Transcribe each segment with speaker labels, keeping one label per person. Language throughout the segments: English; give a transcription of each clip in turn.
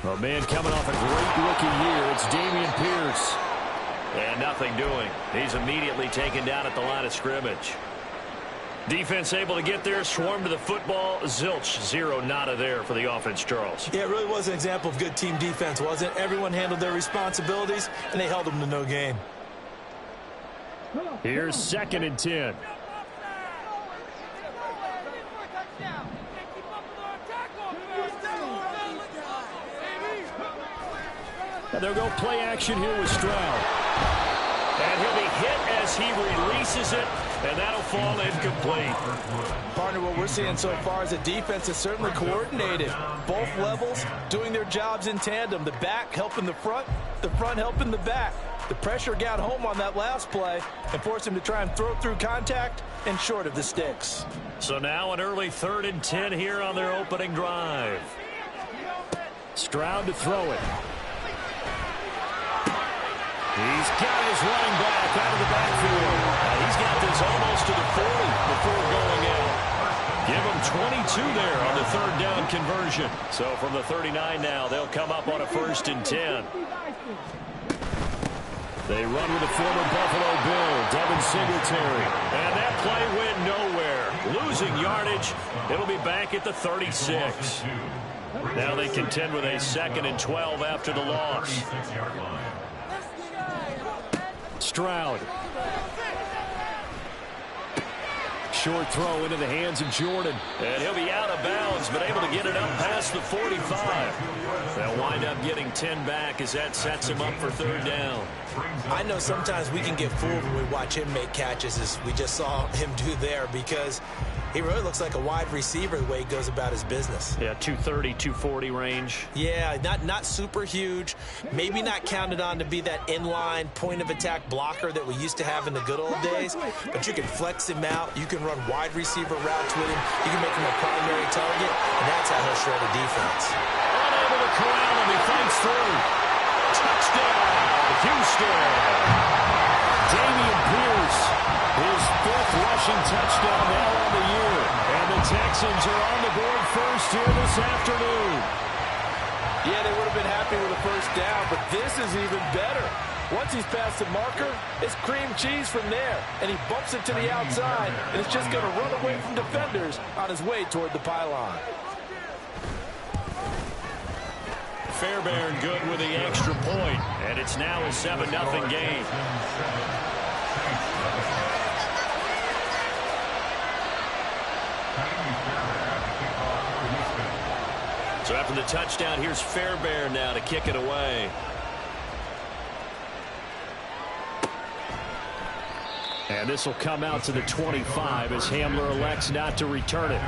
Speaker 1: A man coming off a great rookie year. It's Dameon Pierce.
Speaker 2: And nothing doing. He's immediately taken down at the line of scrimmage. Defense able to get there, swarm to the football. Zilch, zero, nada there for the offense, Charles.
Speaker 3: Yeah, it really was an example of good team defense, wasn't it? Everyone handled their responsibilities, and they held them to no gain.
Speaker 1: Here's 2nd and 10. They'll go play action here with Stroud.
Speaker 2: And he'll be hit as he releases it, and that'll fall incomplete.
Speaker 3: Partner, what we're seeing so far is the defense is certainly coordinated. Both levels doing their jobs in tandem. The back helping the front helping the back. The pressure got home on that last play and forced him to try and throw through contact and short of the sticks.
Speaker 2: So now an early 3rd and 10 here on their opening drive.
Speaker 1: Stroud to throw it. He's got his running back out of the backfield.
Speaker 2: He's got this almost to the 40 before going out. Give him 22 there on the 3rd down conversion. So from the 39 now, they'll come up on a 1st and 10.
Speaker 1: They run with the former Buffalo Bill, Devin Singletary.
Speaker 2: And that play went nowhere. Losing yardage. It'll be back at the 36. Now they contend with a 2nd and 12 after the loss.
Speaker 1: Stroud. Short throw into the hands of Jordan.
Speaker 2: And he'll be out of bounds, but able to get it up past the 45. They'll wind up getting 10 back as that sets him up for 3rd down.
Speaker 3: I know sometimes we can get fooled when we watch him make catches, as we just saw him do there, because he really looks like a wide receiver the way he goes about his business.
Speaker 2: Yeah, 230, 240 range.
Speaker 3: Yeah, not super huge. Maybe not counted on to be that inline point-of-attack blocker that we used to have in the good old days. But you can flex him out. You can run wide receiver routes with him. You can make him a primary target, and that's how he'll shred a defense.
Speaker 2: Unable to corral him. He fights through. Touchdown, Houston.
Speaker 1: Dameon Pierce, his 5th rushing touchdown now on the year. And the Texans are on the board first here this afternoon.
Speaker 3: Yeah, they would have been happy with a 1st down, but this is even better. Once he's past the marker, it's cream cheese from there. And he bumps it to the outside, and it's just going to run away from defenders on his way toward the pylon.
Speaker 2: Fairbairn good with the extra point, and it's now a 7-0 game. So after the touchdown, here's Fairbairn now to kick it away.
Speaker 1: And this will come out to the 25 as Hamler elects not to return it.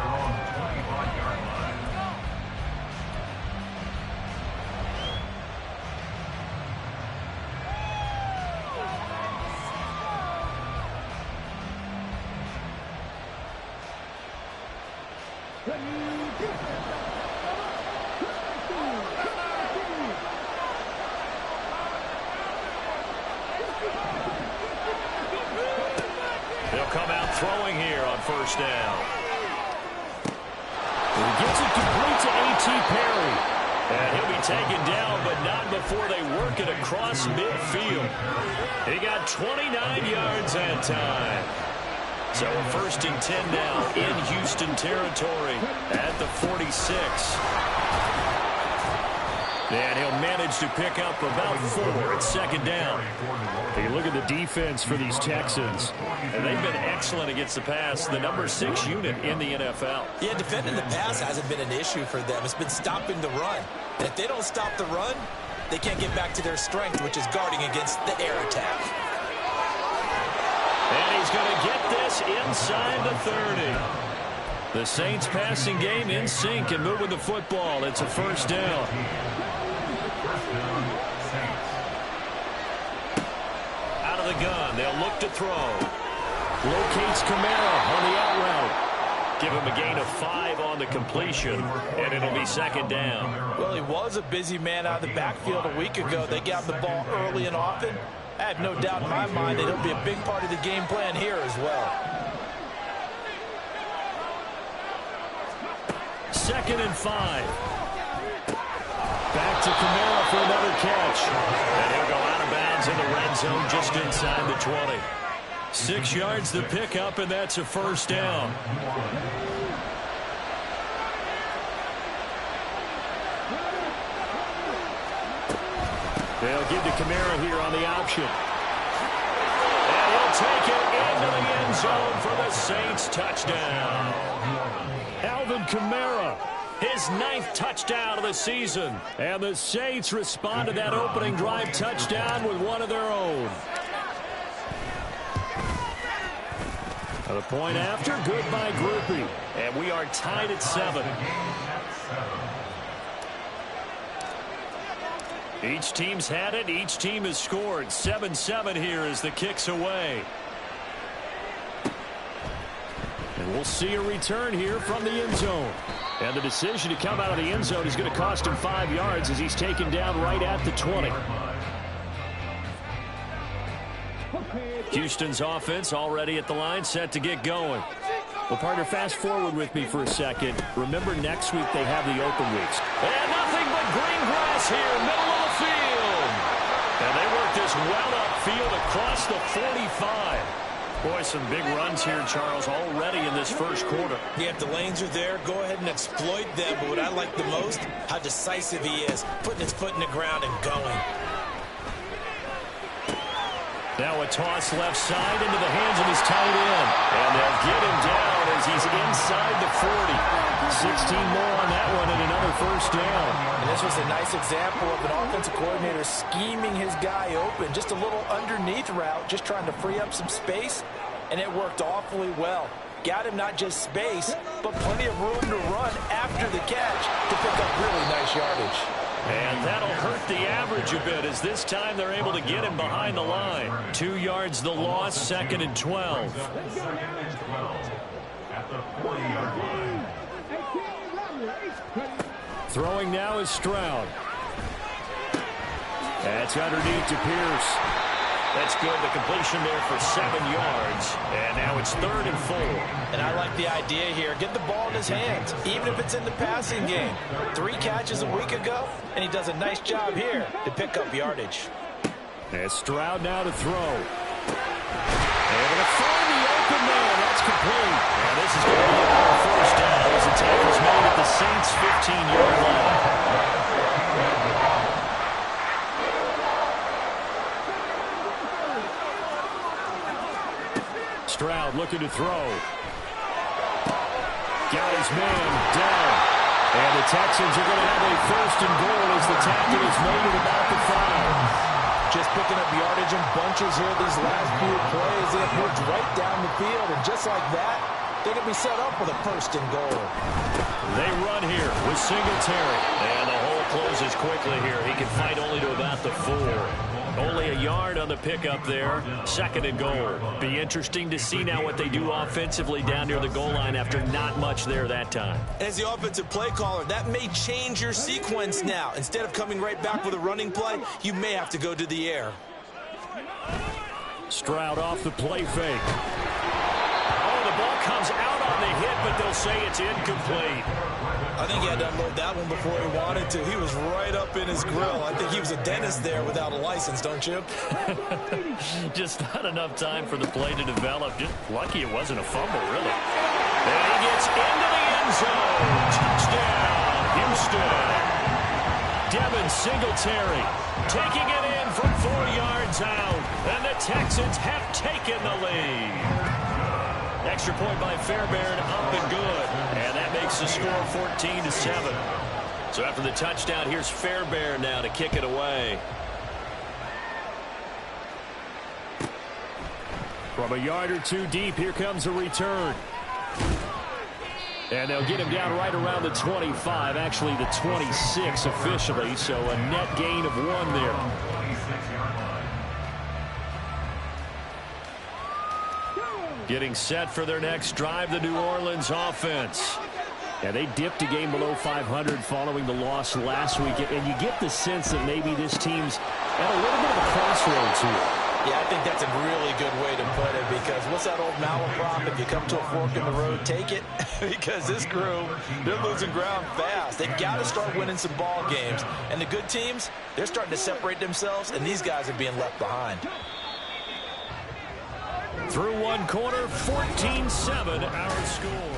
Speaker 2: They'll come out throwing here on 1st down.
Speaker 1: He gets it complete to A.T. Perry.
Speaker 2: And he'll be taken down, but not before they work it across midfield. He got 29 yards that time. So a 1st and 10 now in Houston territory at the 46. And he'll manage to pick up about 4 at 2nd down.
Speaker 1: Hey, look at the defense for these Texans.
Speaker 2: And they've been excellent against the pass, the number 6 unit in the NFL.
Speaker 3: Yeah, defending the pass hasn't been an issue for them. It's been stopping the run. And if they don't stop the run, they can't get back to their strength, which is guarding against the air attack.
Speaker 2: And he's going to get this inside the 30. The Saints passing game in sync and moving the football. It's a 1st down. Out of the gun. They'll look to throw.
Speaker 1: Locates Kamara on the out route.
Speaker 2: Give him a gain of 5 on the completion, and it'll be 2nd down.
Speaker 3: Well, he was a busy man out of the backfield a week ago. They got him the ball early and often. I have no doubt in my mind that he'll be a big part of the game plan here as well.
Speaker 2: 2nd and 5.
Speaker 1: Back to Kamara for another catch.
Speaker 2: And he'll go out of bounds in the red zone just inside the 20. 6 yards the pickup, and that's a first down.
Speaker 1: They'll give to Kamara here on the option.
Speaker 2: And he'll take it into the end zone for the Saints touchdown.
Speaker 1: Alvin Kamara,
Speaker 2: his 9th touchdown of the season.
Speaker 1: and the Saints respond to that opening drive touchdown with one of their own. At a point after, good by Groupie.
Speaker 2: And we are tied at 7. Each team's had it. Each team has scored. 7-7 here as the kick's away.
Speaker 1: And we'll see a return here from the end zone. And the decision to come out of the end zone is going to cost him 5 yards as he's taken down right at the 20.
Speaker 2: Houston's offense already at the line, set to get going.
Speaker 1: Well, partner, fast forward with me for a second. Remember, next week they have the open weeks.
Speaker 2: And nothing but green grass here, middle of the field. And they work this well upfield across the 45. Boy, some big runs here, Charles, already in this first quarter.
Speaker 3: Yeah, if the lanes are there, go ahead and exploit them. But what I like the most, how decisive he is, putting his foot in the ground and going.
Speaker 2: Now a toss left side into the hands of his tight end. And they'll get him down as he's inside the 40. 16 more on that one and another first down.
Speaker 3: And this was a nice example of an offensive coordinator scheming his guy open. Just a little underneath route, just trying to free up some space. And it worked awfully well. Got him not just space, but plenty of room to run after the catch to pick up really nice yardage.
Speaker 2: And that'll hurt the average a bit as this time they're able to get him behind the line. 2 yards the loss, 2nd and 12.
Speaker 1: Throwing now is Stroud. That's underneath to Pierce.
Speaker 2: That's good. The completion there for 7 yards. And now it's 3rd and 4.
Speaker 3: And I like the idea here. Get the ball in his hands, even if it's in the passing game. 3 catches a week ago, and he does a nice job here to pick up yardage.
Speaker 1: As Stroud now to throw. Able to find the open man. That's complete.
Speaker 2: And this is going to be another first down as the tackle's made at the Saints' 15-yard line.
Speaker 1: Stroud looking to throw. Got his man down. And the Texans are going to have a 1st and goal as the tackle is made at about the 5.
Speaker 3: Just picking up yardage in bunches here these last few plays. They have moved right down the field, and just like that, they can be set up with a 1st and goal.
Speaker 2: They run here with Singletary. And the hole closes quickly here. He can fight only to about the 4. Only a yard on the pickup there. 2nd and goal. Be interesting to see now what they do offensively down near the goal line after not much there that time.
Speaker 3: As the offensive play caller, that may change your sequence now. Instead of coming right back with a running play, you may have to go to the air.
Speaker 1: Stroud off the play fake.
Speaker 2: Oh, the ball comes out on the hit, but they'll say it's incomplete.
Speaker 3: I think he had to unload that one before he wanted to. He was right up in his grill. I think he was a dentist there without a license, don't you?
Speaker 2: Just not enough time for the play to develop. Just lucky it wasn't a fumble, really. And he gets into the end zone. Touchdown, Houston. Devin Singletary taking it in from 4 yards out. And the Texans have taken the lead. Extra point by Fairbairn, up and good. And that makes the score 14-7. So after the touchdown, here's Fairbairn now to kick it away.
Speaker 1: From a yard or 2 deep, here comes a return. And they'll get him down right around the 25, actually the 26 officially, so a net gain of 1 there.
Speaker 2: Getting set for their next drive, the New Orleans offense.
Speaker 1: Yeah, they dipped a game below 500 following the loss last week, and you get the sense that maybe this team's at a little bit of a crossroads here.
Speaker 3: Yeah, I think that's a really good way to put it, because what's that old malaprop? If you come to a fork in the road, take it. Because this crew, they're losing ground fast. They've got to start winning some ball games. And the good teams, they're starting to separate themselves, and these guys are being left behind.
Speaker 2: Through one quarter, 14-7 our score.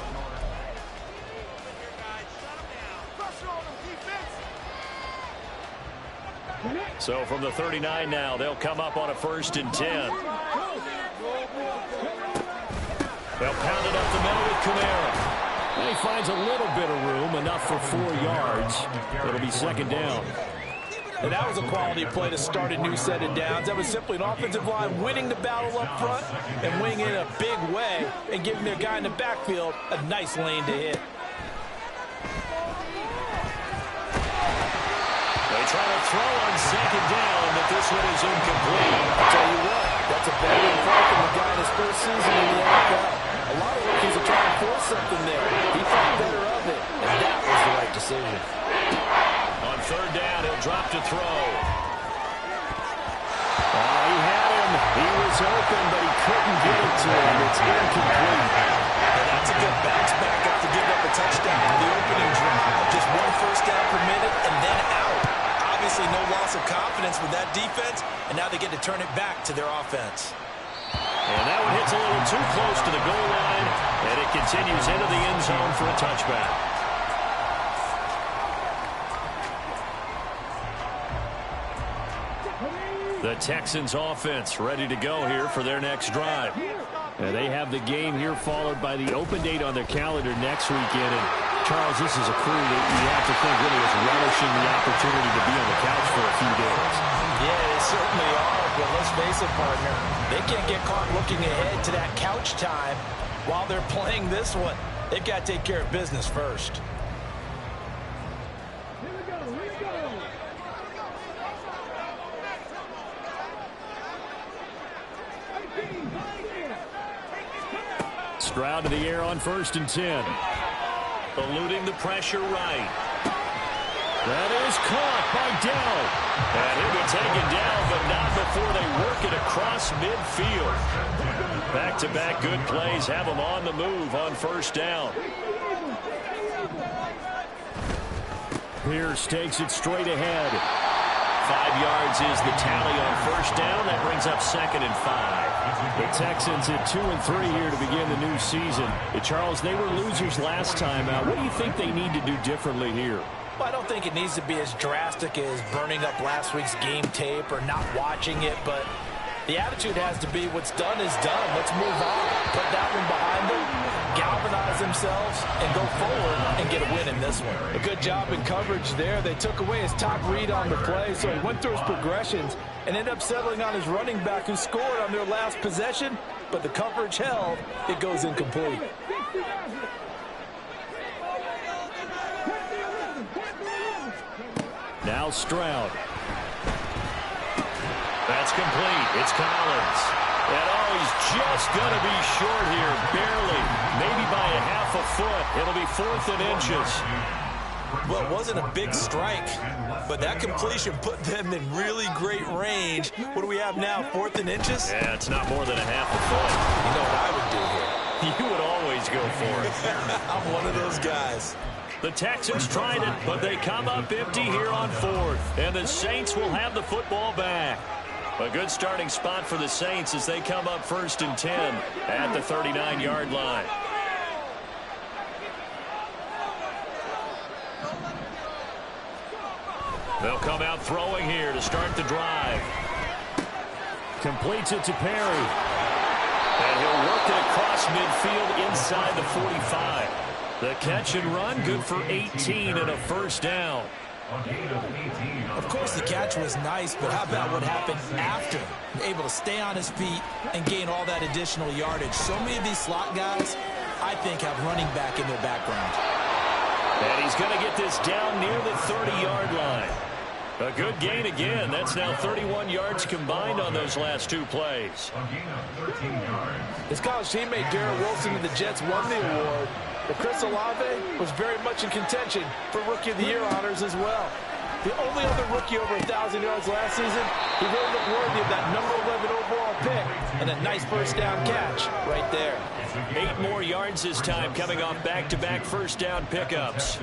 Speaker 2: So from the 39 now, they'll come up on a 1st and 10. They'll pound it up the middle with Kamara. And he finds a little bit of room, enough for 4 yards. It'll be 2nd down.
Speaker 3: And that was a quality play to start a new set of downs. That was simply an offensive line winning the battle up front and winning it in a big way and giving their guy in the backfield a nice lane to hit.
Speaker 2: They try to throw on 2nd down, but this one is incomplete.
Speaker 3: I'll tell you what, that's a better throw from the guy in his first season in the NFL. A lot of rookies are trying to force something there. He thought better of it, and that was the right decision.
Speaker 2: On 3rd down, he'll drop to throw. He had him. He was open, but he couldn't get it to him. It's incomplete.
Speaker 3: And that's a good bounce back after giving up a touchdown for the opening drive. Just 1 first down per minute and then out. Obviously no loss of confidence with that defense, and now they get to turn it back to their offense.
Speaker 2: And that one hits a little too close to the goal line, and it continues into the end zone for a touchback. The Texans offense ready to go here for their next drive. And they have the game here followed by the open date on their calendar next weekend. And Charles, this is a crew that you have to think really is relishing the opportunity to be on the couch for a few days.
Speaker 3: Yeah, they certainly are, but let's face it, partner. They can't get caught looking ahead to that couch time while they're playing this one. They've got to take care of business first.
Speaker 2: Stroud to the air on 1st and 10. Eluding the pressure right. That is caught by Dell. And he'll be taken down, but not before they work it across midfield. Back-to-back good plays have them on the move on 1st down. Pierce takes it straight ahead. 5 yards is the tally on 1st down. That brings up 2nd and 5. The Texans at 2 and 3 here to begin the new season. Charles, they were losers last time out. What do you think they need to do differently here?
Speaker 3: Well, I don't think it needs to be as drastic as burning up last week's game tape or not watching it, but the attitude has to be what's done is done. Let's move on. Put that one behind them, galvanize themselves, and go forward and get a win in this one. A good job in coverage there. They took away his top read on the play, so he went through his progressions and ended up settling on his running back who scored on their last possession, but the coverage held. It goes incomplete.
Speaker 2: Now Stroud. That's complete. It's Collins. And he's just going to be short here, barely. Maybe by a half a foot. It'll be 4th and inches.
Speaker 3: Well, it wasn't a big strike, but that completion put them in really great range. What do we have now, 4th and inches?
Speaker 2: Yeah, it's not more than a half a foot.
Speaker 3: You know what I would do here?
Speaker 2: You would always go for it.
Speaker 3: I'm one of those guys.
Speaker 2: The Texans tried it, but they come up empty here on 4th. And the Saints will have the football back. A good starting spot for the Saints as they come up 1st and 10 at the 39-yard line. They'll come out throwing here to start the drive. Completes it to Perry. And he'll work it across midfield inside the 45. The catch and run, good for 18 and a 1st down.
Speaker 3: Of course, the catch was nice, but how about what happened after? Able to stay on his feet and gain all that additional yardage. So many of these slot guys, I think, have running back in their background.
Speaker 2: And he's going to get this down near the 30-yard line. A good gain again. That's now 31 yards combined on those last 2 plays.
Speaker 3: His college teammate Garrett Wilson of the Jets won the award, but Chris Olave was very much in contention for Rookie of the Year honors as well. The only other rookie over 1,000 yards last season, he really looked worthy of that number 11 overall pick. And a nice first down catch right there.
Speaker 2: 8 more yards this time, coming off back-to-back first down pickups.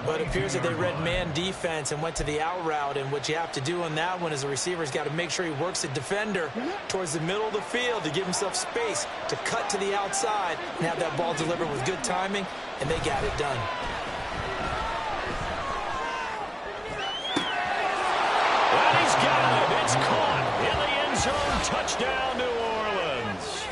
Speaker 3: But it appears that they read man defense and went to the out route. And what you have to do on that one is the receiver's got to make sure he works the defender towards the middle of the field to give himself space to cut to the outside and have that ball delivered with good timing, and they got it done.
Speaker 2: And he's got it. It's caught in the end zone. Touchdown, New Orleans.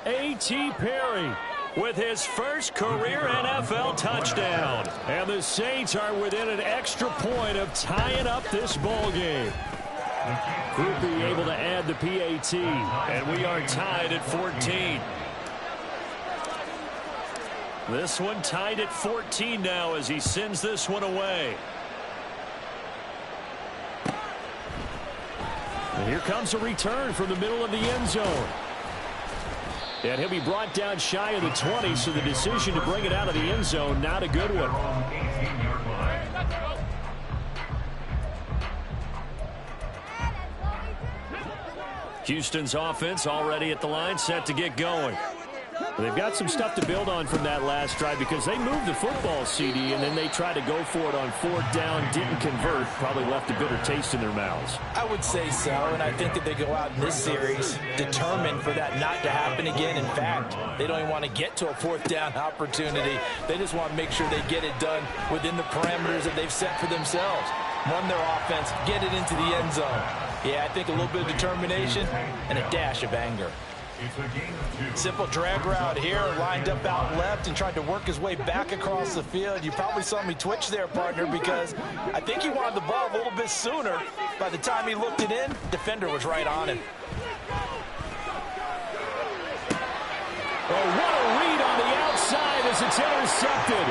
Speaker 1: A.T. Perry
Speaker 2: with his first career NFL touchdown.
Speaker 1: And the Saints are within an extra point of tying up this ball game. Groupie able to add the PAT.
Speaker 2: And we are tied at 14. This one tied at 14 now as he sends this one away.
Speaker 1: And here comes a return from the middle of the end zone. And he'll be brought down shy of the 20, so the decision to bring it out of the end zone, not a good one.
Speaker 2: Houston's offense already at the line, set to get going.
Speaker 1: They've got some stuff to build on from that last drive because they moved the football, CD, and then they tried to go for it on 4th down, didn't convert, probably left a bitter taste in their mouths.
Speaker 3: I would say so, and I think that they go out in this series determined for that not to happen again. In fact, they don't even want to get to a 4th down opportunity. They just want to make sure they get it done within the parameters that they've set for themselves. Run their offense, get it into the end zone. Yeah, I think a little bit of determination and a dash of anger. Simple drag route here, lined up out left and tried to work his way back across the field. You probably saw me twitch there, partner, because I think he wanted the ball a little bit sooner. By the time he looked it in, defender was right on him.
Speaker 1: Oh, what a read on the outside as it's intercepted.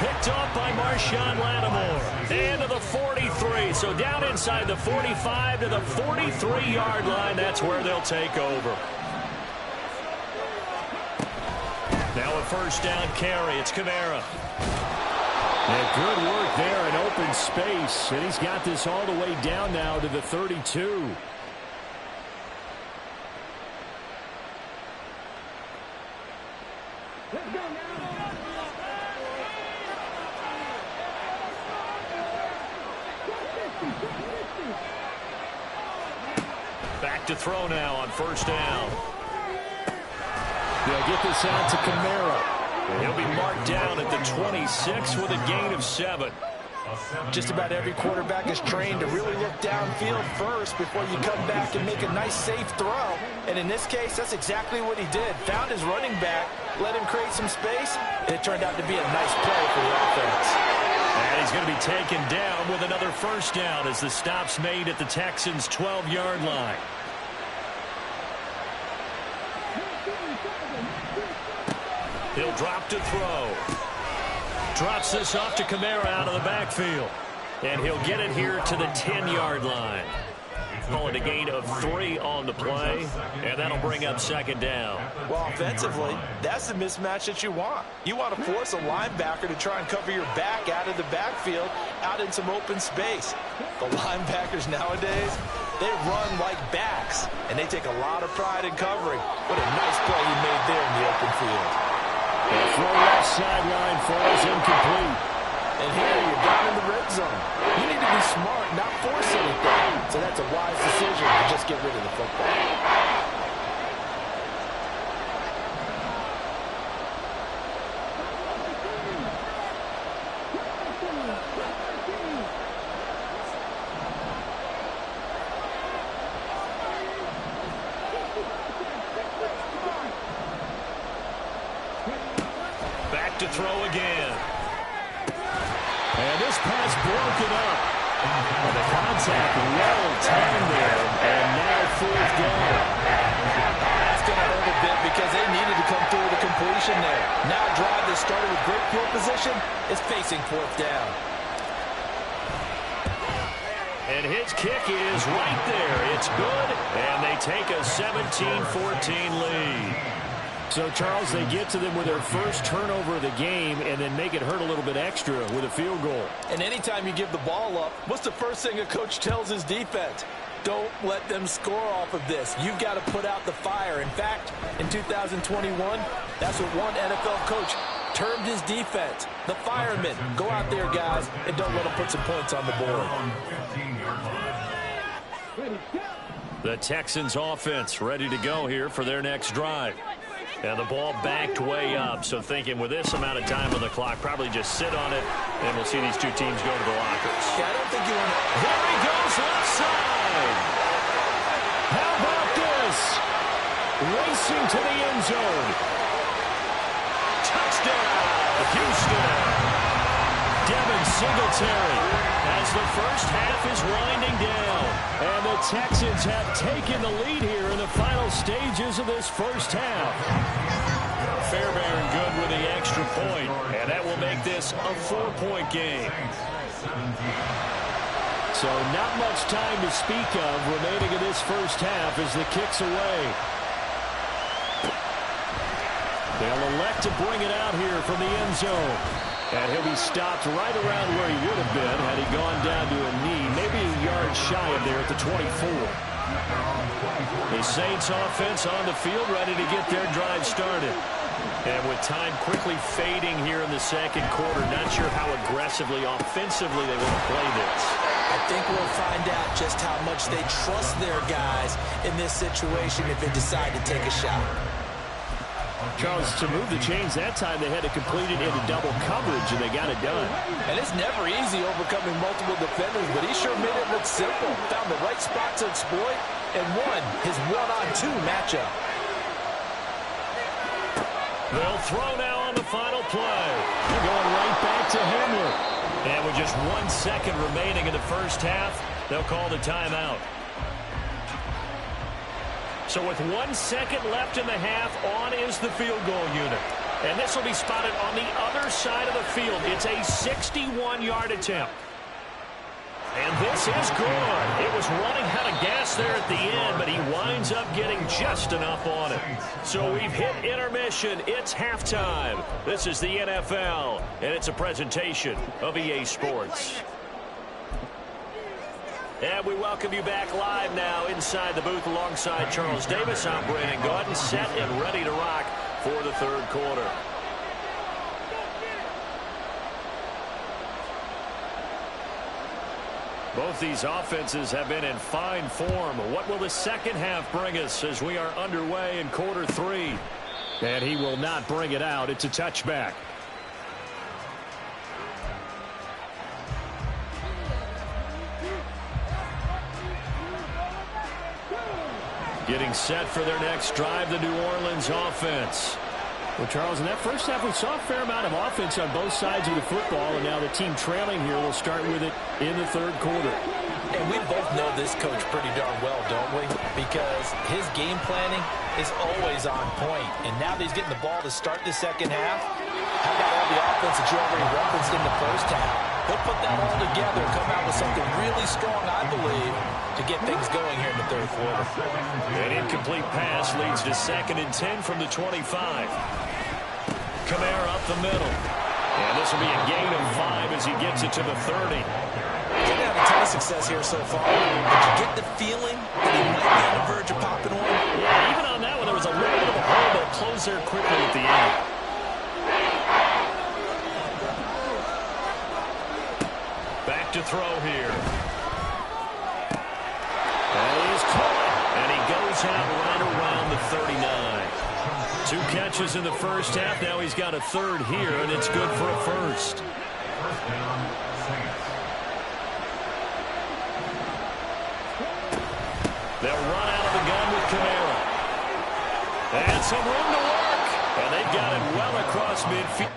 Speaker 2: Picked off by Marshawn Lattimore. And to the 43. So down inside the 45 to the 43-yard line. That's where they'll take over. Now a first down carry. It's Kamara.
Speaker 1: And good work there in open space. And he's got this all the way down now to the 32.
Speaker 2: Back to throw now on first down.
Speaker 1: They'll get this out to Kamara.
Speaker 2: He'll be marked down at the 26 with a gain of 7.
Speaker 3: Just about every quarterback is trained to really look downfield first before you come back and make a nice, safe throw. And in this case, that's exactly what he did. Found his running back, let him create some space, and it turned out to be a nice play for the offense.
Speaker 2: And he's going to be taken down with another first down as the stop's made at the Texans' 12-yard line. He'll drop to throw. Drops this off to Kamara out of the backfield. And he'll get it here to the 10-yard line. Call it a gain of 3 on the play, and that'll bring up second down.
Speaker 3: Well, offensively, that's the mismatch that you want. You want to force a linebacker to try and cover your back out of the backfield, out in some open space. The linebackers nowadays, they run like backs, and they take a lot of pride in covering. What a nice play he made there in the open field.
Speaker 1: The throw left sideline falls incomplete.
Speaker 3: And here you're down in the red zone. You need to be smart, not force anything. So that's a wise decision to just get rid of the football.
Speaker 2: Back to throw again.
Speaker 1: And this pass broken up. And the contact well timed there. And now 4th down.
Speaker 3: That's going to hurt a bit because they needed to come through with a completion there. Now a drive that started with great field position is facing 4th down.
Speaker 2: And his kick is right there. It's good. And they take a 17-14 lead.
Speaker 1: So, Charles, they get to them with their first turnover of the game and then make it hurt a little bit extra with a field goal.
Speaker 3: And anytime you give the ball up, what's the first thing a coach tells his defense? Don't let them score off of this. You've got to put out the fire. In fact, in 2021, that's what one NFL coach termed his defense, the firemen. Go out there, guys, and don't let them put some points on the board.
Speaker 2: The Texans offense ready to go here for their next drive. And the ball backed way up, so thinking with this amount of time on the clock, probably just sit on it, and we'll see these two teams go to the lockers.
Speaker 3: Yeah, I don't think you want to...
Speaker 1: There he goes, left side. How about this? Racing to the end zone.
Speaker 2: Touchdown, Houston.
Speaker 1: Devin Singletary as the first half is winding down. And the Texans have taken the lead here in the final stages of this first half.
Speaker 2: Fairbairn good with the extra point, and that will make this a 4-point game.
Speaker 1: So not much time to speak of remaining in this first half as the kick's away. They'll elect to bring it out here from the end zone. And he'll be stopped right around where he would have been had he gone down to a knee, maybe a yard shy of there at the 24. The Saints offense on the field ready to get their drive started. And with time quickly fading here in the second quarter, not sure how aggressively, offensively they want to play this.
Speaker 3: I think we'll find out just how much they trust their guys in this situation if they decide to take a shot.
Speaker 1: Charles, to move the chains that time, they had to complete it into double coverage, and they got it done.
Speaker 3: And it's never easy overcoming multiple defenders, but he sure made it look simple. Found the right spot to exploit and won his one-on-two matchup.
Speaker 2: They'll throw now on the final play.
Speaker 1: They're going right back to Hamler.
Speaker 2: And with just 1 second remaining in the first half, they'll call the timeout. So with 1 second left in the half, on is the field goal unit. And this will be spotted on the other side of the field. It's a 61-yard attempt. And this is good. It was running out of gas there at the end, but he winds up getting just enough on it. So we've hit intermission. It's halftime. This is the NFL, and it's a presentation of EA Sports. And we welcome you back live now inside the booth alongside Charles Davis. I'm Brandon Gaudin, set and ready to rock for the third quarter. Both these offenses have been in fine form. What will the second half bring us as we are underway in quarter three?
Speaker 1: And he will not bring it out. It's a touchback.
Speaker 2: Getting set for their next drive, the New Orleans offense.
Speaker 1: Well, Charles, in that first half, we saw a fair amount of offense on both sides of the football, and now the team trailing here will start with it in the third quarter.
Speaker 3: And we both know this coach pretty darn well, don't we? Because his game planning is always on point. And now that he's getting the ball to start the second half, how about all the offense that you already referenced in the first half? He'll put that all together and come out with something really strong, I believe, to get things going here in the third quarter.
Speaker 2: An incomplete pass leads to 2nd and 10 from the 25. Kamara up the middle. And this will be a gain of 5 as he gets it to the 30.
Speaker 3: He's going to have a ton of success here so far. Did you get the feeling that he might be on the verge of popping one?
Speaker 2: Yeah, even on that one, there was a little bit of a hole, but closed there quickly at the end. Back to throw here. And he's caught. And he goes out right around the 39. 2 catches in the first half. Now he's got a third here, and it's good for a first. They'll run out of the gun with Kamara. And some room to work. And they've got it well across midfield.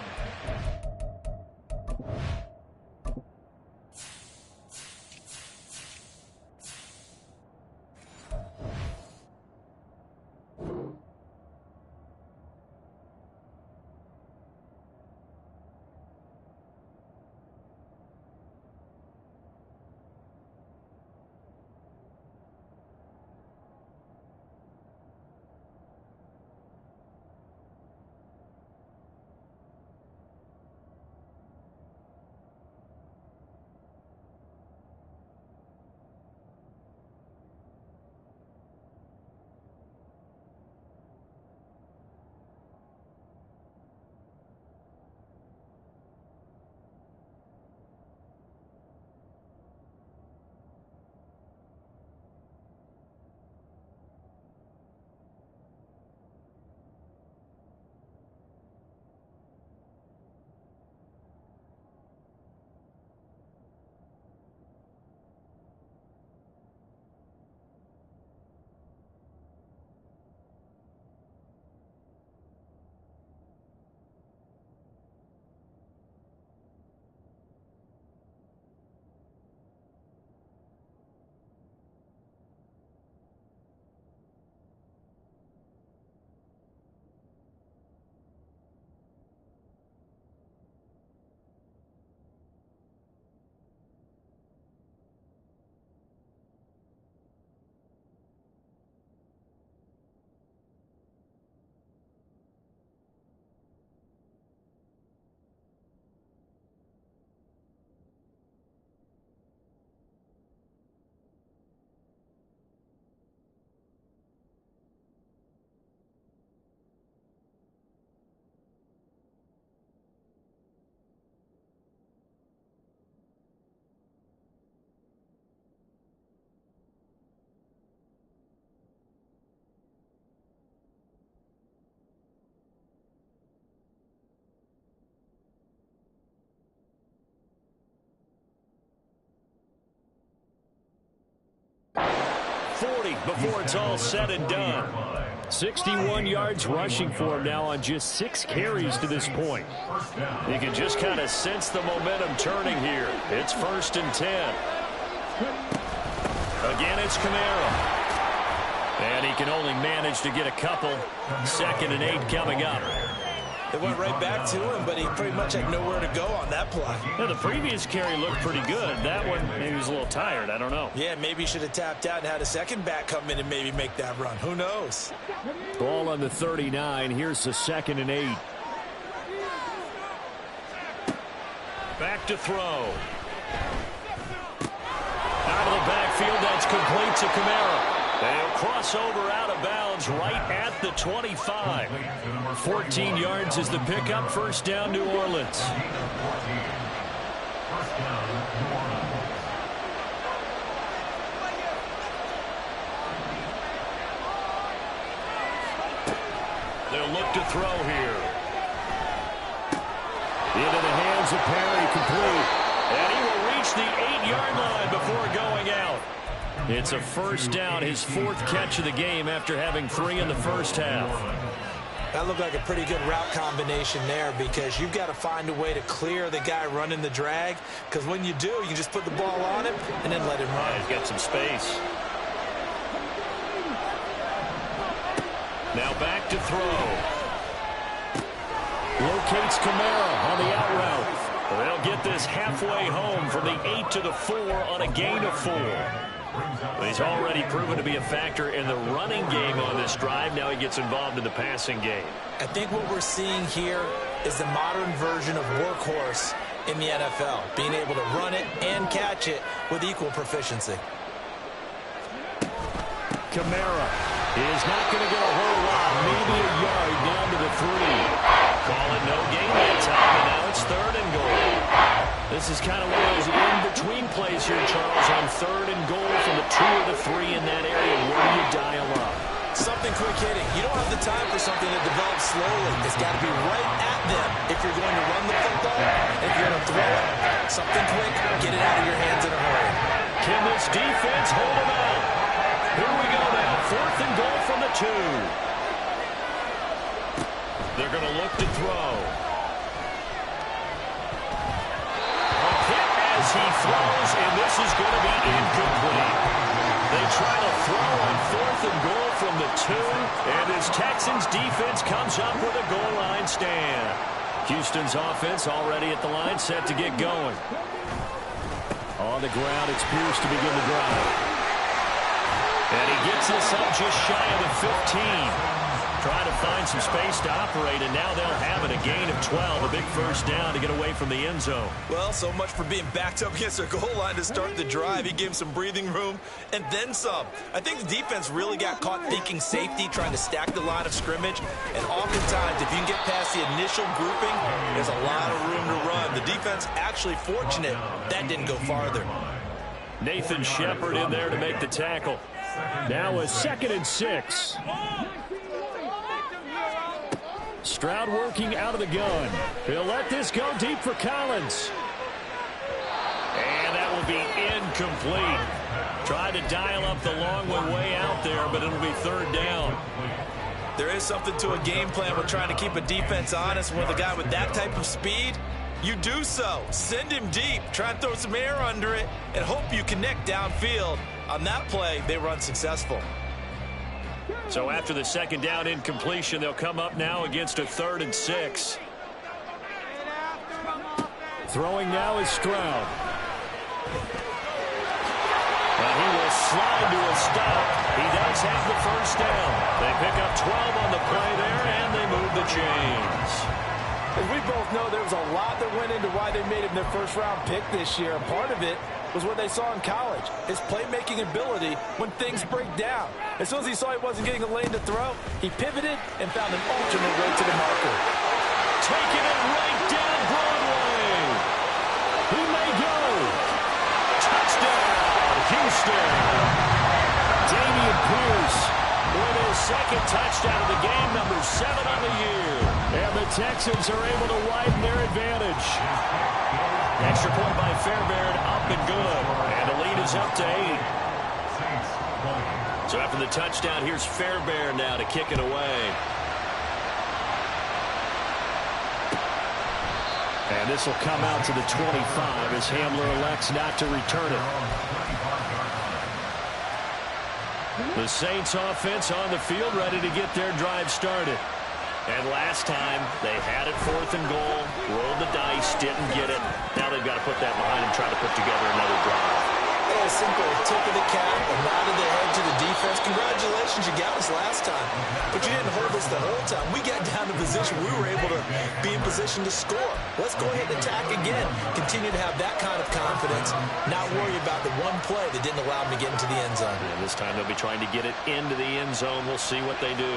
Speaker 2: 40 before it's all said and done.
Speaker 1: 61 yards rushing for him now on just 6 carries to this point.
Speaker 2: You can just kind of sense the momentum turning here. It's 1st and 10. Again, it's Kamara. And he can only manage to get a couple. 2nd and 8 coming up.
Speaker 3: It went right back to him, but he pretty much had nowhere to go on that play.
Speaker 1: Yeah, the previous carry looked pretty good. That one, maybe he was a little tired. I don't know.
Speaker 3: Yeah, maybe he should have tapped out and had a second back come in and maybe make that run. Who knows?
Speaker 1: Ball on the 39. Here's the 2nd and 8.
Speaker 2: Back to throw. Out of the backfield, that's complete to Kamara. They'll cross over out of bounds right at the 25.
Speaker 1: 14 yards is the pickup. 1st down, New Orleans.
Speaker 2: They'll look to throw here.
Speaker 1: Into the hands of Perry, complete.
Speaker 2: And he will reach the 8-yard line before going out.
Speaker 1: It's a 1st down, his 4th catch of the game after having 3 in the first half.
Speaker 3: That looked like a pretty good route combination there because you've got to find a way to clear the guy running the drag, because when you do, you just put the ball on him and then let him run.
Speaker 2: Yeah, he's got some space. Now back to throw.
Speaker 1: Locates Kamara on the out route.
Speaker 2: They'll get this halfway home from the 8 to the 4 on a gain of 4. But he's already proven to be a factor in the running game on this drive. Now he gets involved in the passing game.
Speaker 3: I think what we're seeing here is the modern version of workhorse in the NFL, being able to run it and catch it with equal proficiency.
Speaker 1: Kamara is not going to get a whole lot, maybe a yard down to the 3.
Speaker 2: Call it no gain that time, and now it's 3rd and goal.
Speaker 1: This is kind of one of those in-between plays here, Charles, on 3rd and goal from the 2 or the 3 in that area. Where do you dial up?
Speaker 3: Something quick hitting. You don't have the time for something that develops slowly. It's got to be right at them if you're going to run the football. If you're going to throw it, something quick, get it out of your hands in a hurry.
Speaker 2: Can this defense hold them out? Here we go now. 4th and goal from the 2. They're going to look to throw. A hit as he throws, and this is going to be incomplete. They try to throw on 4th and goal from the 2, and his Texans defense comes up with a goal line stand.
Speaker 1: Houston's offense already at the line, set to get going. On the ground, it's Pierce to begin the drive.
Speaker 2: And he gets this up just shy of the 15. Trying to find some space to operate, and now they'll have it. A gain of 12, a big 1st down to get away from the end zone.
Speaker 3: Well, so much for being backed up against their goal line to start the drive. He gave him some breathing room and then some. I think the defense really got caught thinking safety, trying to stack the line of scrimmage. And oftentimes, if you can get past the initial grouping, there's a lot of room to run. The defense actually fortunate that didn't go farther.
Speaker 2: Nathan Shepard in there to make the tackle.
Speaker 1: Now a 2nd and 6. Stroud working out of the gun. He'll let this go deep for Collins.
Speaker 2: And that will be incomplete. Tried to dial up the long one way out there, but it'll be 3rd down.
Speaker 3: There is something to a game plan with trying to keep a defense honest. With a guy with that type of speed, you do so. Send him deep. Try and throw some air under it and hope you connect downfield. On that play, they were unsuccessful.
Speaker 2: So after the 2nd down incompletion, they'll come up now against a 3rd and 6.
Speaker 1: Throwing now is Stroud.
Speaker 2: And he will slide to a stop. He does have the 1st down. They pick up 12 on the play there, and they move the chains.
Speaker 3: As we both know, there was a lot that went into why they made him their 1st-round pick this year. And part of it was what they saw in college, his playmaking ability when things break down. As soon as he saw he wasn't getting a lane to throw, he pivoted and found an alternate way to the marker.
Speaker 2: Taking it right down Broadway.
Speaker 1: He may go.
Speaker 2: Touchdown, Houston.
Speaker 1: Dameon Pierce
Speaker 2: with his 2nd touchdown of the game, number 7 on the year.
Speaker 1: And the Texans are able to widen their advantage.
Speaker 2: Extra point by Fairbairn, up and good. And the lead is up to 8. So after the touchdown, here's Fairbairn now to kick it away.
Speaker 1: And this will come out to the 25 as Hamler elects not to return it. The Saints offense on the field ready to get their drive started. And last time, they had it 4th and goal, rolled the dice, didn't get it. Now they've got to put that behind them, try to put together another drive.
Speaker 3: A simple tip of the cap, a nod of the head to the defense. Congratulations, you got us last time. But you didn't hold us the whole time. We got down to position. We were able to be in position to score. Let's go ahead and attack again. Continue to have that kind of confidence. Not worry about the one play that didn't allow them to get into the end zone.
Speaker 2: And this time they'll be trying to get it into the end zone. We'll see what they do.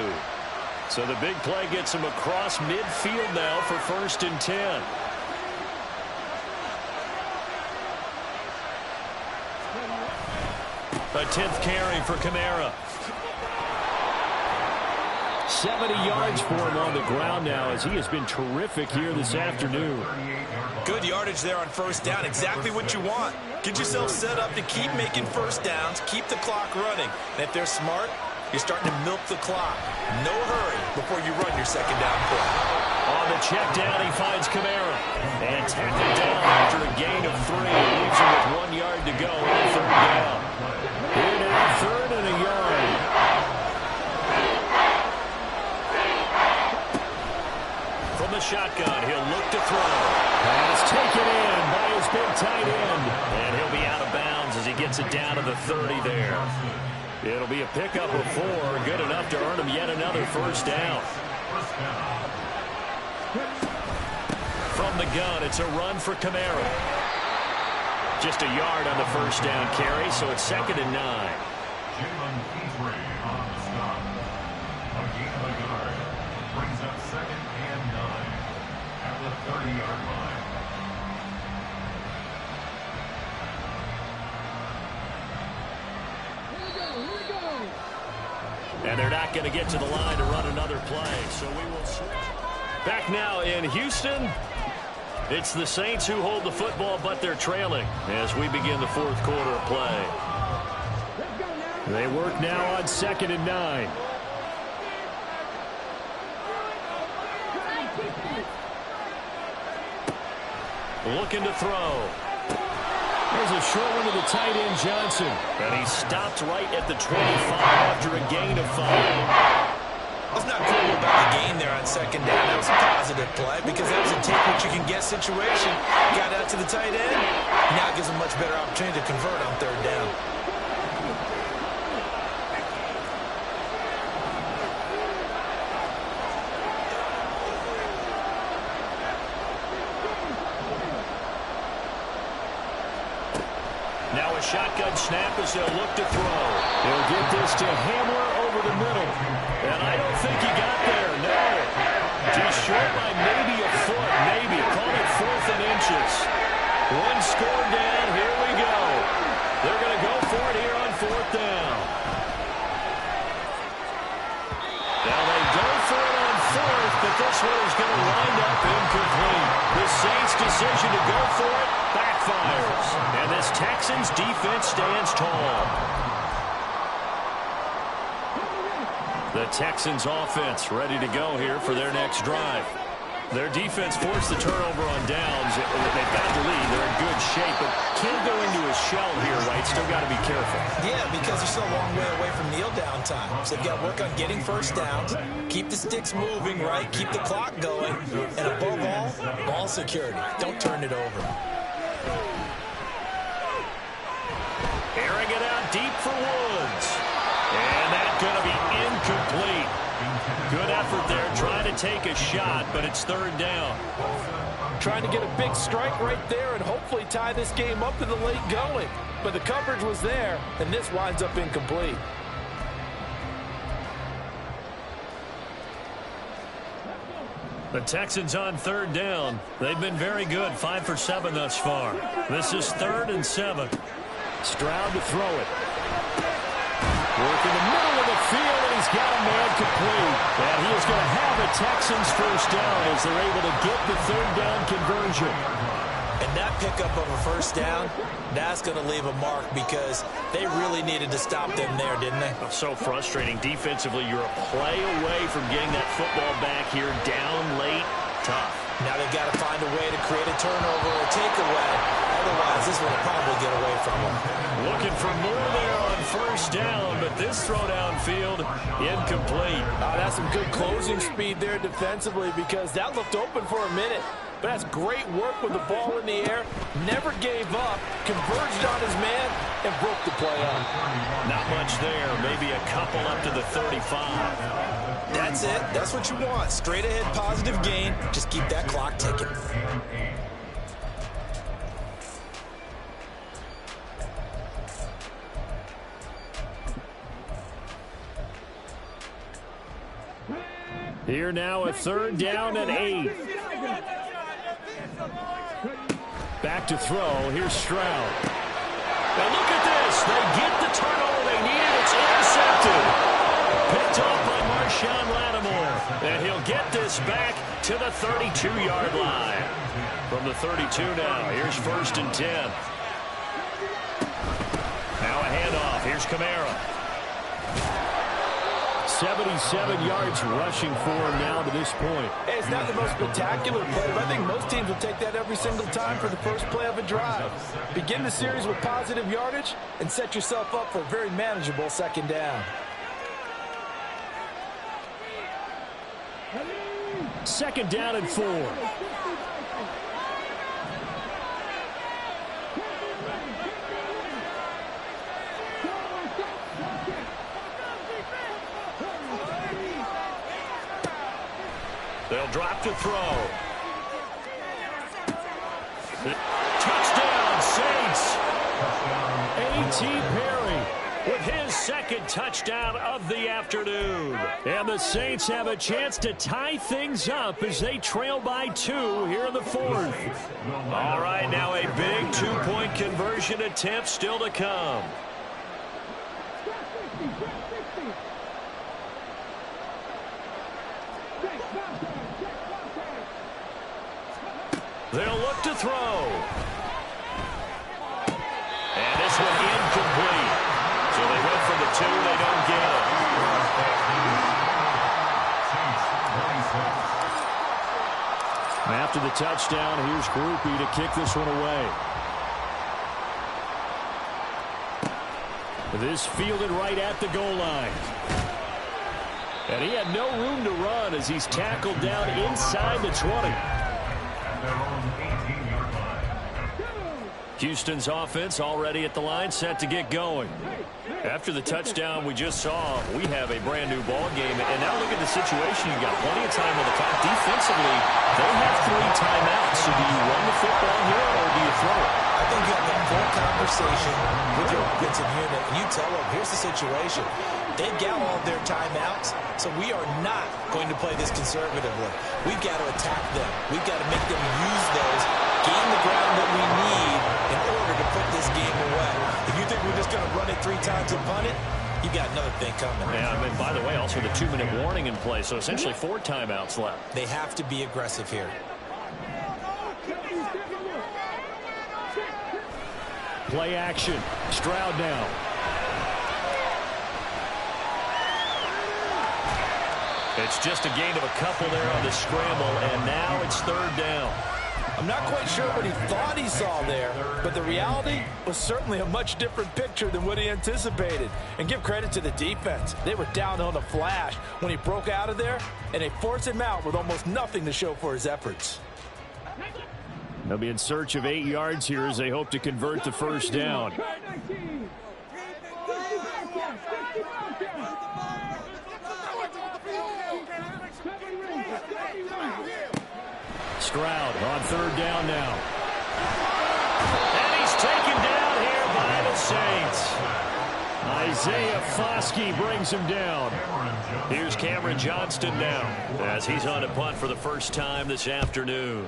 Speaker 2: So the big play gets them across midfield now for 1st and 10. A 10th carry for Kamara.
Speaker 1: 70 yards for him on the ground now as he has been terrific here this afternoon.
Speaker 3: Good yardage there on 1st down. Exactly what you want. Get yourself set up to keep making 1st downs, keep the clock running. And if they're smart, you're starting to milk the clock. No hurry before you run your 2nd down play.
Speaker 2: On the check down, he finds Kamara. And tackled down after a gain of 3. Leaves him with 1 yard to go on 3rd down. Here now, 3rd and a yard. From the shotgun, he'll look to throw.
Speaker 1: Pass taken in by his big tight end.
Speaker 2: And he'll be out of bounds as he gets it down to the 30 there. It'll be a pickup of 4, good enough to earn him yet another 1st down. From the gun, it's a run for Kamara. Just a yard on the 1st down carry, so it's 2nd and 9.
Speaker 4: Brings up 2nd and 9 at the 30-yard line.
Speaker 2: And they're not going to get to the line to run another play, so we will switch. Back now in Houston, it's the Saints who hold the football, but they're trailing as we begin the 4th quarter of play.
Speaker 1: They work now on 2nd and 9.
Speaker 2: Looking to throw.
Speaker 1: There's a short one to the tight end, Johnson.
Speaker 2: And he stopped right at the 25 after a gain of 5.
Speaker 3: That's not cool about the gain there on 2nd down. That was a positive play because that was a take what you can get situation. Got out to the tight end. Now gives him much better opportunity to convert on 3rd down.
Speaker 2: Now a shotgun snap as they'll look to throw.
Speaker 1: He'll get this to Hamler over the middle.
Speaker 2: And I don't think he got there, no. Just short by maybe a foot, maybe. Call it 4th and inches. 1 score down, here we go. They're going to go for it here on 4th down. Now they go for it on 4th, but this one is going to wind up incomplete. The Saints' decision to go for it backfires. And this Texans defense stands tall. The Texans offense ready to go here for their next drive. Their defense forced the turnover on downs. They've got the lead. They're in good shape, but can't go into a shell here, right? Still got to be careful.
Speaker 3: Yeah, because they're still a long way away from kneel down time. So they've got to work on getting 1st downs, keep the sticks moving, right? Keep the clock going. And above all, ball security. Don't turn it over.
Speaker 2: Airing it out deep for Woods. And that's going to be incomplete. Good effort there, trying to take a shot, but it's 3rd down.
Speaker 3: Trying to get a big strike right there and hopefully tie this game up in the late going. But the coverage was there, and this winds up incomplete.
Speaker 2: The Texans on 3rd down. They've been very good, 5 for 7 thus far. This is 3rd and 7.
Speaker 1: Stroud to throw it. Work in the middle of the field, and he's got a man complete. And he is going to have a Texans 1st down as they're able to get the 3rd down conversion.
Speaker 3: And that pickup of a first down, that's going to leave a mark because they really needed to stop them there, didn't they?
Speaker 1: So frustrating. Defensively, you're a play away from getting that football back here. Down late, tough.
Speaker 3: Now they've got to find a way to create a turnover or takeaway. Otherwise, this will probably get away from them.
Speaker 1: Looking for more there on first down, but this throw downfield, incomplete.
Speaker 3: That's some good closing speed there defensively because that looked open for a minute. But that's great work with the ball in the air. Never gave up, converged on his man, and broke the play up.
Speaker 1: Not much there. Maybe a couple up to the 35.
Speaker 3: That's it. That's what you want. Straight ahead positive gain. Just keep that clock ticking.
Speaker 1: Here now a third down and 8. Back to throw. Here's Stroud. Now look at this. They get the turnover they needed. It's intercepted. Picked off by Marshawn Lattimore. And he'll get this back to the 32-yard line. From the 32 now. Here's first and 10. Now a handoff. Here's Kamara. 77 yards rushing for him now to this point.
Speaker 3: Hey, it's not the most spectacular play, but I think most teams will take that every single time for the first play of a drive. Begin the series with positive yardage and set yourself up for a very manageable second down.
Speaker 1: Second down and 4. They'll drop to throw. Touchdown, Saints. A.T. Perry with his second touchdown of the afternoon. And the Saints have a chance to tie things up as they trail by 2 here in the fourth. All right, now a big two-point conversion attempt still to come. They'll look to throw. And this one incomplete. So they went for the 2. They don't get it. And after the touchdown, here's Groupie to kick this one away. This fielded right at the goal line. And he had no room to run as he's tackled down inside the 20. Houston's offense already at the line, set to get going. After the touchdown we just saw, we have a brand new ball game. And now look at the situation. You've got plenty of time on the clock. Defensively, they have 3 timeouts. So do you run the football here or do you throw it?
Speaker 3: I think you have that full conversation with your offensive unit, and you tell them, here's the situation. They've got all of their timeouts, so we are not going to play this conservatively. We've got to attack them. We've got to make them use those, gain the ground that we need in order to put this game away. If you think we're just going to run it 3 times and punt it, you've got another thing coming.
Speaker 1: Yeah, and by the way, also the 2-minute warning in play, so essentially 4 timeouts left.
Speaker 3: They have to be aggressive here.
Speaker 1: Play action. Stroud now. It's just a gain of a couple there on the scramble, and now it's 3rd down.
Speaker 3: I'm not quite sure what he thought he saw there, but the reality was certainly a much different picture than what he anticipated. And give credit to the defense. They were down on the flash when he broke out of there, and they forced him out with almost nothing to show for his efforts.
Speaker 1: They'll be in search of 8 yards here as they hope to convert the first down. Stroud on 3rd down now. And he's taken down here by the Saints. Isaiah Foskey brings him down. Here's Cameron Johnston now as he's on a punt for the first time this afternoon.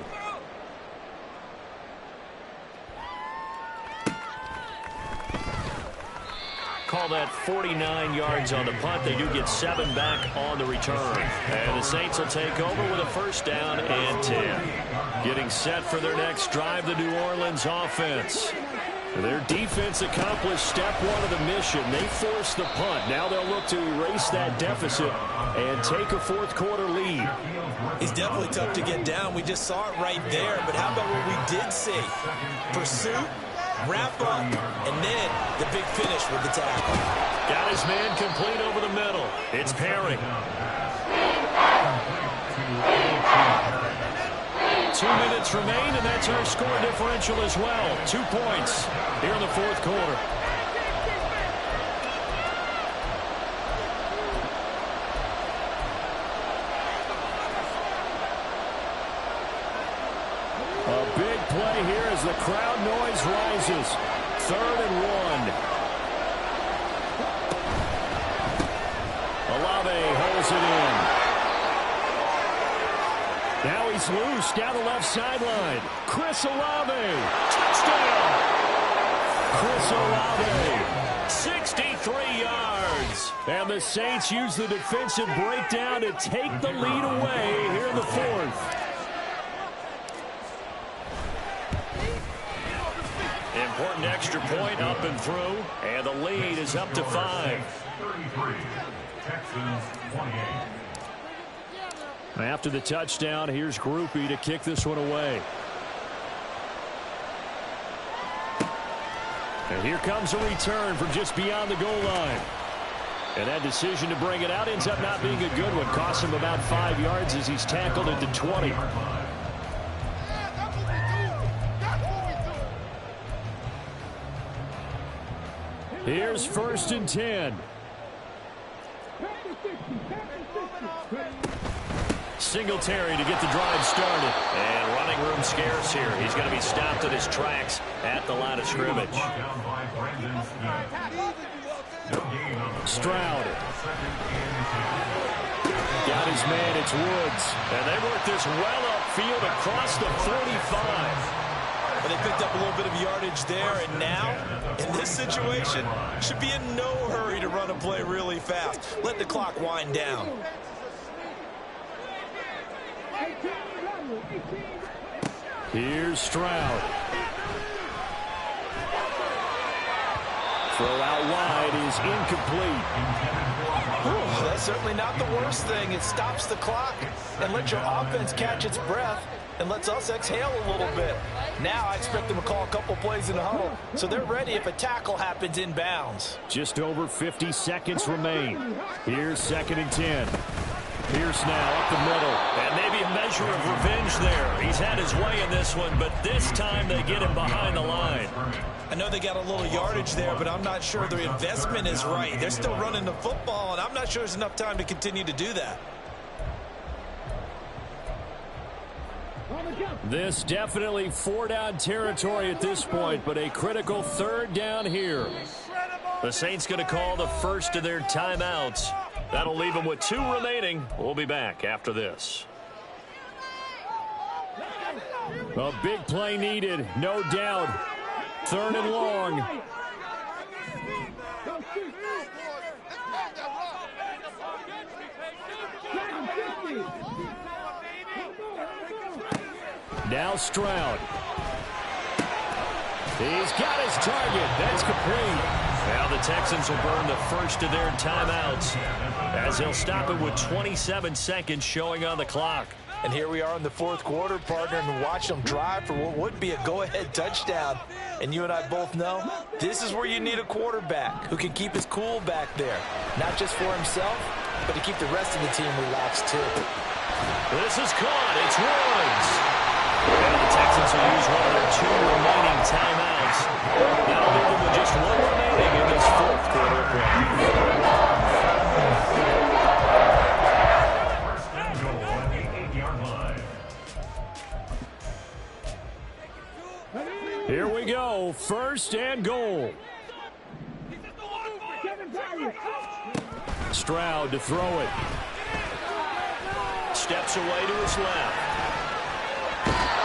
Speaker 1: call that 49 yards on the punt. They do get 7 back on the return. And the Saints will take over with a first down and 10. Getting set for their next drive, the New Orleans offense. Their defense accomplished step 1 of the mission. They forced the punt. Now they'll look to erase that deficit and take a fourth-quarter lead.
Speaker 3: He's definitely tough to get down. We just saw it right there. But how about what we did see? Pursuit, wrap up, and then the big finish with the tackle.
Speaker 1: Got his man complete over the middle. It's Perry. 2 minutes remain, and that's our score differential as well. 2 points here in the fourth quarter. A big play here as the crowd noise rises. 3rd and 1. Olave holds it in. Now he's loose down the left sideline. Chris Olave. Touchdown. Chris Olave. 63 yards. And the Saints use the defensive breakdown to take the lead away here in the fourth. Important extra point up and through. And the lead is up to 5.
Speaker 4: 33. Texans 28.
Speaker 1: After the touchdown, here's Groupie to kick this one away. And here comes a return from just beyond the goal line. And that decision to bring it out ends up not being a good one. Costs him about 5 yards as he's tackled at the 20. Here's 1st and 10. Singletary to get the drive started. And running room scarce here. He's going to be stopped at his tracks at the line of scrimmage. Stroud. Got his man, it's Woods. And they work this well upfield across the 45.
Speaker 3: But they picked up a little bit of yardage there, and now, in this situation, should be in no hurry to run a play really fast. Let the clock wind down.
Speaker 1: Here's Stroud. Throw out wide is incomplete.
Speaker 3: Whew, that's certainly not the worst thing. It stops the clock and lets your offense catch its breath and lets us exhale a little bit. Now I expect them to call a couple plays in the huddle, so they're ready if a tackle happens inbounds.
Speaker 1: Just over 50 seconds remain. Here's 2nd and 10. Pierce now up the middle. And maybe a measure of revenge there. He's had his way in this one, but this time they get him behind the line.
Speaker 3: I know they got a little yardage there, but I'm not sure their investment is right. They're still running the football, and I'm not sure there's enough time to continue to do that.
Speaker 1: This definitely 4-down territory at this point, but a critical 3rd down here. The Saints going to call the first of their timeouts. That'll leave them with 2 remaining. We'll be back after this. A big play needed, no doubt. 3rd and long. Now Stroud. He's got his target. That's complete. Now the Texans will burn the first of their timeouts as they'll stop it with 27 seconds showing on the clock.
Speaker 3: And here we are in the fourth quarter, partner, and watch them drive for what would be a go-ahead touchdown. And you and I both know this is where you need a quarterback who can keep his cool back there. Not just for himself, but to keep the rest of the team relaxed too.
Speaker 1: This is caught. It's Woods. And the Texans will use one of their 2 remaining timeouts. That'll leave them with just 1 remaining in this fourth quarter of play.
Speaker 4: First and goal on the 8-yard line.
Speaker 1: Here we go. 1st and goal. Stroud to throw it. Steps away to his left.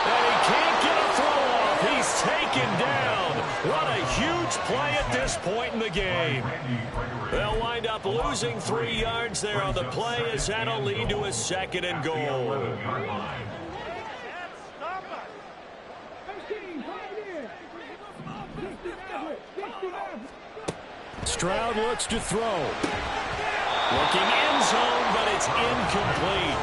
Speaker 1: And he can't get a throw off. He's taken down.
Speaker 2: What a huge play at this point in the game. They'll wind up losing 3 yards there on the play as that'll lead to a 2nd and goal.
Speaker 1: Stroud looks to throw.
Speaker 2: Looking end zone, but it's incomplete.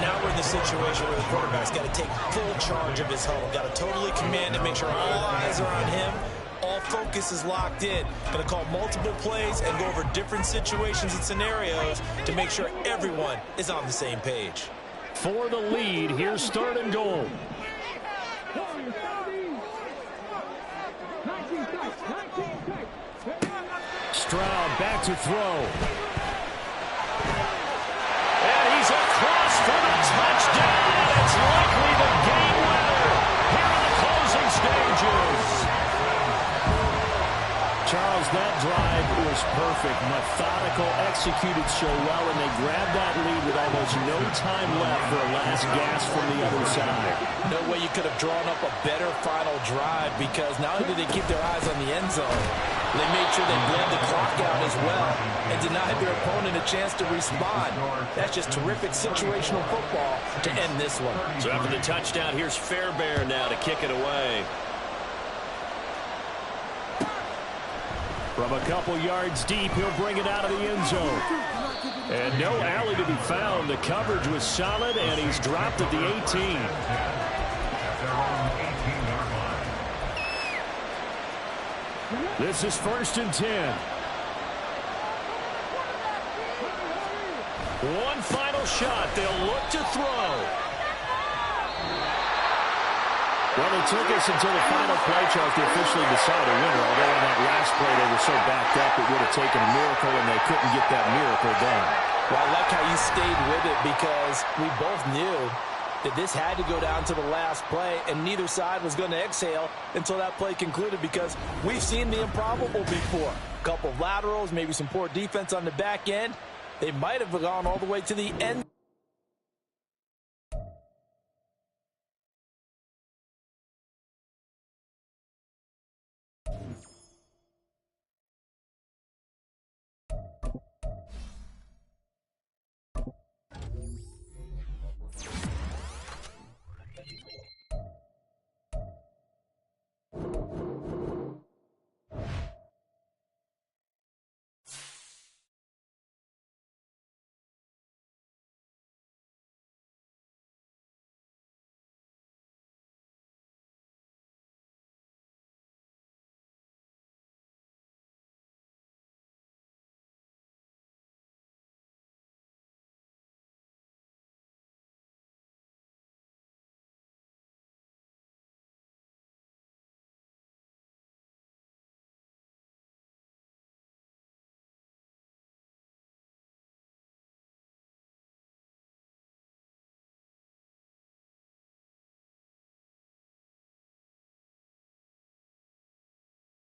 Speaker 3: Now we're in the situation where the quarterback's got to take full charge of his huddle. Got to totally command it, make sure all eyes are on him. All focus is locked in. Going to call multiple plays and go over different situations and scenarios to make sure everyone is on the same page.
Speaker 1: For the lead, here's 3rd and goal. Stroud back to throw.
Speaker 2: And he's across for the touchdown. It's likely the game winner here in the closing stages.
Speaker 1: Charles, that drive was perfect. Methodical, executed so well, and they grabbed that lead with almost no time left for a last gasp from the other side.
Speaker 3: No way you could have drawn up a better final drive, because not only did they keep their eyes on the end zone, they made sure they bled the clock out as well and denied their opponent a chance to respond. That's just terrific situational football to end this one.
Speaker 2: So after the touchdown, here's Fairbairn now to kick it away.
Speaker 1: From a couple yards deep, he'll bring it out of the end zone. And no alley to be found. The coverage was solid, and he's dropped at the 18. This is 1st and 10.
Speaker 2: One final shot. They'll look to throw.
Speaker 1: Well, it took us until the final play, Charles, to officially decide a winner. Although on that last play they were so backed up, it would have taken a miracle, and they couldn't get that miracle done.
Speaker 3: Well, I like how you stayed with it, because we both knew that this had to go down to the last play, and neither side was going to exhale until that play concluded, because we've seen the improbable before. A couple of laterals, maybe some poor defense on the back end. They might have gone all the way to the end.